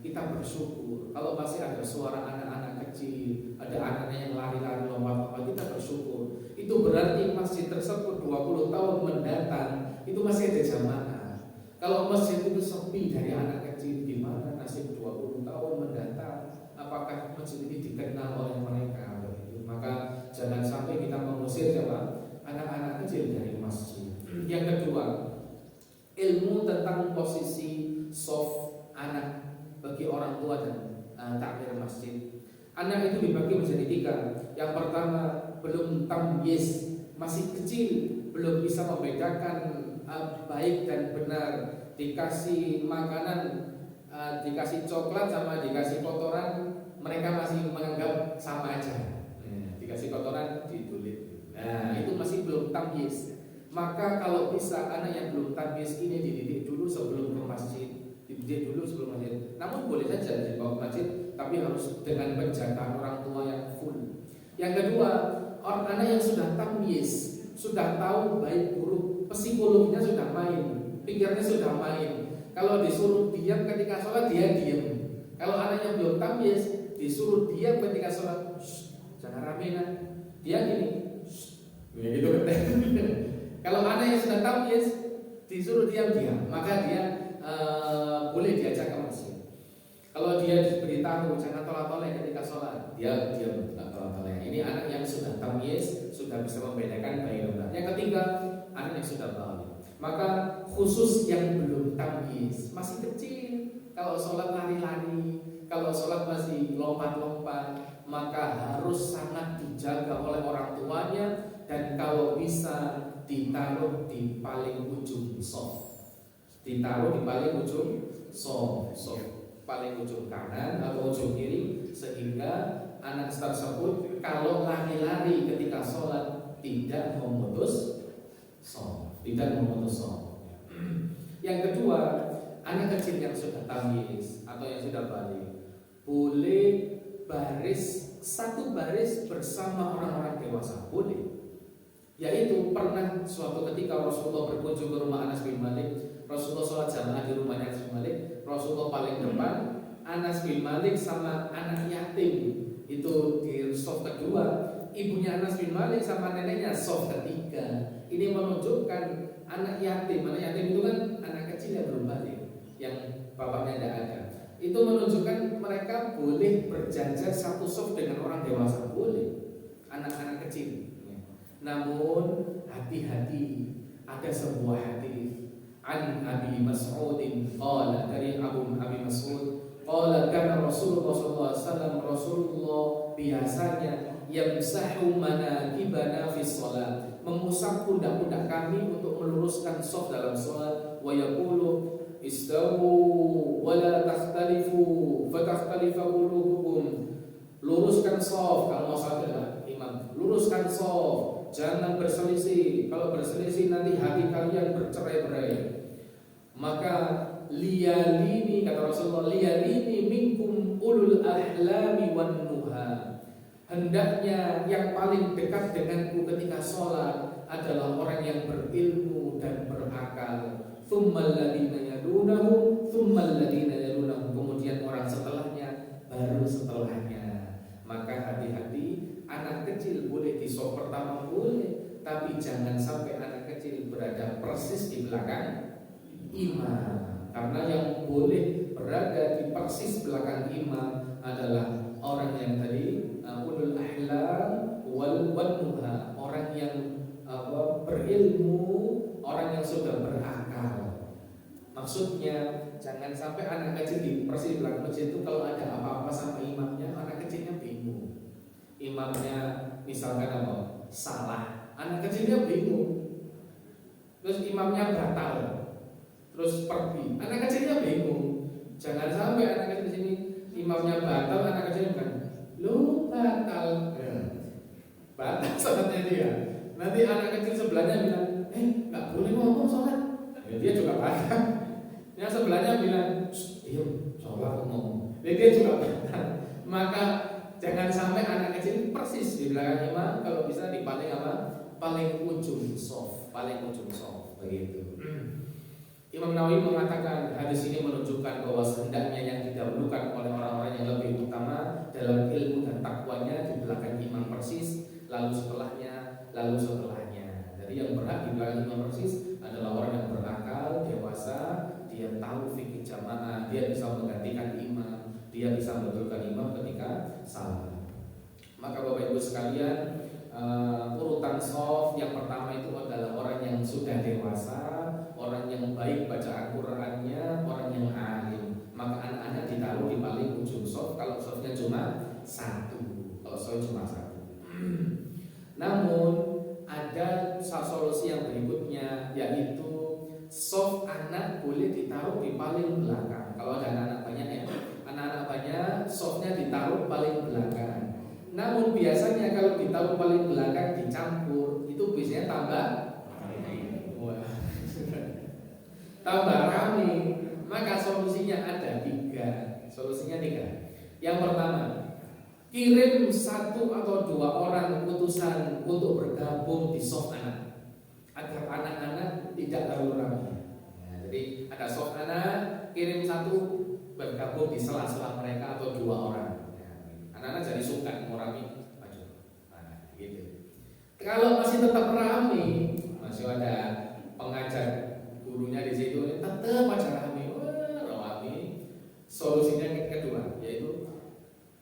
kita bersyukur. Kalau masih ada suara anak-anak kecil, ada anak-anak yang lari-lari lompat-lompat, kita bersyukur. Itu berarti masjid tersebut 20 tahun mendatang itu masih ada jamaah. Kalau masjid itu sepi dari anak kecil, gimana nasib 20 tahun mendatang? Apakah masjid ini dikenal oleh mereka? Maka jangan sampai kita mengusir anak-anak kecil dari masjid. Yang kedua, ilmu tentang posisi soft anak bagi orang tua dan takmir masjid. Anak itu dibagi menjadi 3. Yang pertama, belum tamyiz, masih kecil, belum bisa membedakan baik dan benar. Dikasih makanan, dikasih coklat sama dikasih kotoran, mereka masih menganggap sama aja. Dikasih kotoran ditulis. Nah, itu masih belum tamyiz. Maka kalau bisa anak yang belum tamyiz ini dididik dulu sebelum ke masjid. Dididik dulu sebelum masjid. Namun boleh saja dibawa ke masjid, tapi harus dengan penjagaan orang tua yang full. Yang kedua, anak yang sudah tamyiz, sudah tahu baik buruk, psikologinya sudah main, pikirnya sudah main. Kalau disuruh diam ketika sholat, dia diam. Kalau anak yang belum tamyiz, disuruh diam ketika sholat, jangan rame nak. Dia gini, gitu. Kalau anak yang sudah tamyiz disuruh diam, maka dia boleh diajak ke masjid. Kalau dia diberitahu jangan tolak-tolak ketika sholat, dia diam, tidak tolak-tolak. Ini anak yang sudah tamyiz, sudah bisa membedakan baik dan benar. Yang ketiga, anak yang sudah balik. Maka khusus yang belum tamyiz, masih kecil, kalau sholat lari-lari, kalau sholat masih lompat-lompat, maka harus sangat dijaga oleh orang tuanya. Dan kalau bisa ditaruh di paling ujung sof, ditaruh di paling ujung sof, paling ujung kanan atau ujung kiri, sehingga anak tersebut kalau lari-lari ketika sholat tidak memutus sof, Yang kedua, anak kecil yang sudah tamyiz atau yang sudah balik boleh satu baris bersama orang-orang dewasa, boleh. Yaitu pernah suatu ketika Rasulullah berkunjung ke rumah Anas bin Malik. Rasulullah sholat jamaah di rumahnya Anas bin Malik. Rasulullah paling depan, Anas bin Malik sama anak yatim. Itu di soft kedua. Ibunya Anas bin Malik sama neneknya soft ketiga. Ini menunjukkan anak yatim. Anak yatim itu kan anak kecil yang belum balik, yang bapaknya tidak ada. Itu menunjukkan mereka boleh berjajar satu soft dengan orang dewasa, boleh. Anak-anak kecil. Namun hati-hati, ada sebuah hadis an Abi Mas'udin qala, dari Abi Mas'ud qala, kana Rasulullah sallallahu alaihi wasallam, Rasulullah biasanya yamsahu manakibana fi shalah, mengusap pundak-pundak kami untuk meluruskan shaf dalam salat, wa yaqulu istawu wa la takhtalifu fatakhtalifa qulubukum, luruskan shaf kalau mau salat adalah imam, luruskan shaf, jangan berselisih, kalau berselisih nanti hati kalian bercerai-berai. Maka liyalini, kata Rasulullah, liyalini minkum ulul ahlami wan nuha, hendaknya yang paling dekat denganku ketika sholat adalah orang yang berilmu dan berakal. Tsummal ladzina yalunahum, tsummal ladzina yalunahum, kemudian orang setelahnya, baru setelahnya. Maka hati-hati, anak kecil boleh di shaf pertama boleh, tapi jangan sampai anak kecil berada persis di belakang imam, karena yang boleh berada di persis belakang imam adalah orang yang tadi ulul ahlam wal nuha, orang yang berilmu, orang yang sudah berakal. Maksudnya jangan sampai anak kecil di persis belakang masjid itu kalau ada apa-apa sama imamnya, anak kecilnya bingung. Imamnya misalkan apa? Salah, anak kecilnya bingung. Terus imamnya batal, terus pergi, anak kecilnya bingung. Jangan sampai anak kecil sini imamnya batal, anak kecilnya bukan, lu batal, batal sholatnya dia. Nanti anak kecil sebelahnya bilang, nggak boleh ngomong sholat, ya, dia juga batal. Yang sebelahnya bilang, diam, sholat ngomong, ya, dia juga batal. Maka jangan sampai anak kecil persis di belakang imam, kalau bisa di paling apa? Paling ujung shaf, paling ujung shaf, begitu. Imam Nawawi mengatakan hadis ini menunjukkan bahwa hendaknya yang didahulukan oleh orang-orang yang lebih utama dalam ilmu dan takwanya di belakang imam persis, lalu setelahnya. Jadi yang berhak di belakang imam persis adalah orang yang berakal, dewasa, dia tahu fikih jamaah, dia bisa menggantikan imam, dia bisa membetulkan imam ketika salah. Maka Bapak Ibu sekalian, urutan shaf yang pertama itu adalah orang yang sudah dewasa, orang yang baik baca Al-Qur'annya, orang yang alim. Maka anak-anak ditaruh di paling ujung shaf kalau shafnya cuma satu. Kalau shaf cuma satu. Namun ada solusi yang berikutnya, yaitu shaf anak boleh ditaruh di paling belakang. Kalau ada anak-anak banyak ya, anak-anak banyak shafnya ditaruh paling belakang. Namun biasanya kalau ditaruh paling belakang dicampur, itu biasanya tambah rame. Maka solusinya ada tiga. Yang pertama, kirim satu atau dua orang utusan untuk bergabung di shaf anak, agar anak-anak tidak terlalu ramai. Jadi ada shaf anak, kirim satu bergabung di sela-sela mereka atau dua orang. Anak-anak jadi suka mau rame, maju. Gitu. Kalau masih tetap rame, masih ada pengajar gurunya di situ, tetap aja rame. Solusinya kedua, yaitu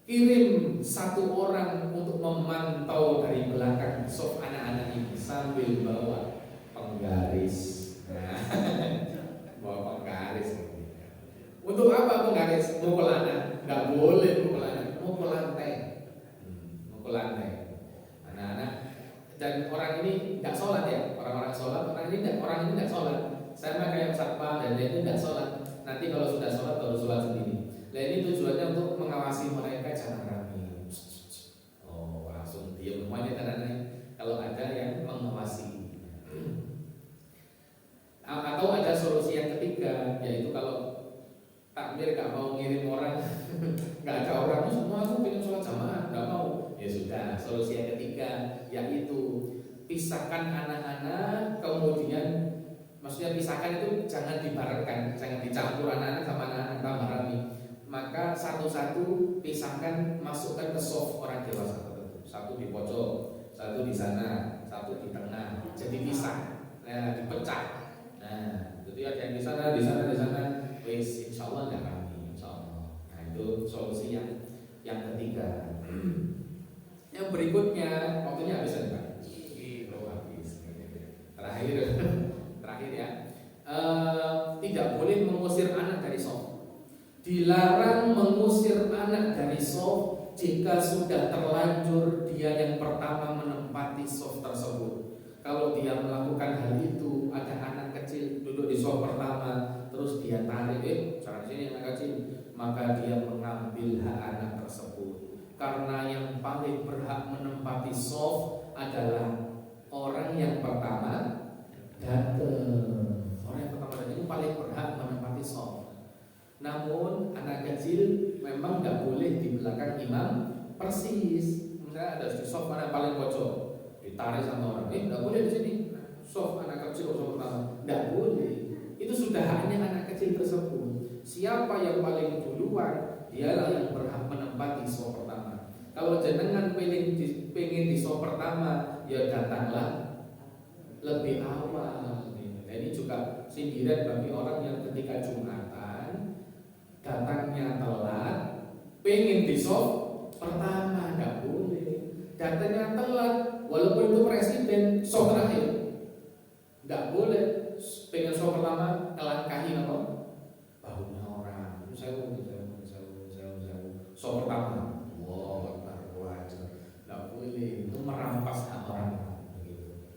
kirim satu orang untuk memantau dari belakang shaf anak-anak ini sambil bawa penggaris. Bawa penggaris. Untuk apa penggaris? Mukul anak? Nggak boleh mukul anak. Mukul lantai. Anak-anak. Dan orang ini nggak sholat ya. Orang-orang sholat, orang ini nggak sholat. Sama kayak satpam dan lain-lain nggak sholat. Nanti kalau sudah sholat baru sholat sendiri. Nah ini tujuannya untuk mengawasi mereka jangan rame. Langsung diam semuanya anak-anak. Kalau ada yang mengawasi. Atau ada solusi yang ketiga, yaitu kalau takmir gak mau ngirim orang, gak ada orang, semua aku pengen sholat jamaah, gak mau. Ya sudah, solusi yang ketiga yaitu pisahkan anak-anak, kemudian maksudnya pisahkan itu jangan dibarengkan, jangan dicampur anak-anak sama anak-anak tambah rame. maka satu-satu pisahkan, masukkan ke soft orang dewasa tertentu. Satu di pojok, satu di sana, satu di tengah. Jadi pisah, nah dipecah. Nah, jadi ada yang di sana, di sana, di sana. Wes, insya Allah nggak kami, insya Allah. Nah itu solusi yang ketiga. Yang berikutnya, waktunya habis kan? Habis. Terakhir, terakhir ya. Tidak boleh mengusir anak dari soft. Dilarang mengusir anak dari soft jika sudah terlanjur dia yang pertama menempati soft tersebut. Kalau dia melakukan hal itu, ada anak kecil duduk di soft pertama, terus dia tarik, jangan sini anak kecil, maka dia mengambil hak anak tersebut. Karena yang paling berhak menempati soft adalah orang yang pertama datang. Orang yang pertama datang itu paling berhak menempati soft. Namun anak kecil memang nggak boleh di belakang imam persis. Misalnya ada di soft mana paling pojok, ditarik sama orang, nggak boleh di sini. Soft anak kecil soft pertama, nggak boleh. Itu sudah haknya anak kecil tersebut. Siapa yang paling duluan, dialah yang berhak menempati soft pertama. Kalau jenengan pengen di soft pertama, ya datanglah lebih awal. Ini juga sindiran bagi orang yang ketika Jumatan datangnya telat, pengen di soft pertama, nggak boleh. Datangnya telat, walaupun itu presiden, soft terakhir, nggak boleh. Pengen soft pertama, ngelangkahi apa? Bahunya orang. Saya soft pertama, wow, wajar, nggak boleh. Itu merampas hak orang. Begitu.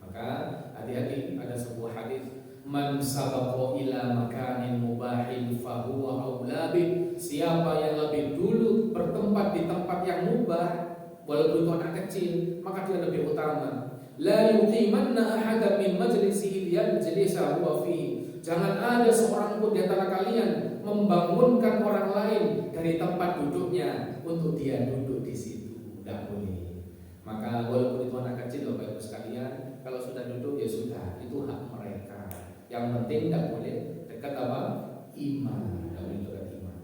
Maka hati-hati, ada sebuah hadis. Man sabaqa ila makanin mubahin fahuwa aula bih. Siapa yang lebih dulu bertempat di tempat yang mubah, walaupun itu anak kecil, maka dia lebih utama. La yuqimanna ahadan min majlisihi yajlisa huwa fihi. Jangan ada seorang pun di antara kalian membangunkan orang lain dari tempat duduknya untuk dia duduk di situ. Tidak boleh. Maka walaupun itu anak kecil, Bapak Ibu sekalian, kalau sudah duduk ya sudah, itu hak mereka. Yang penting tidak boleh dekat apa? Imam, tidak boleh dekat imam.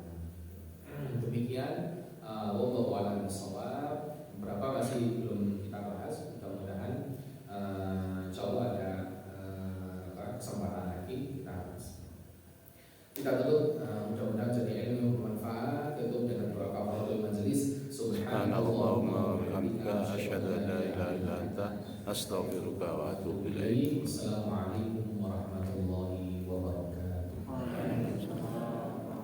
Demikian, wallahu a'lam bishawab. Beberapa masih belum kita bahas. Mudah-mudahan insyaallah ada kesempatan lagi kita bahas. Kita tutup, mudah-mudahan jadi ilmu yang bermanfaat. Tutup dengan doa kafaratul majelis. Subhanallahumma wa bihamdika asyhadu an la ilaha illa anta astaghfiruka wa atubu ilaik.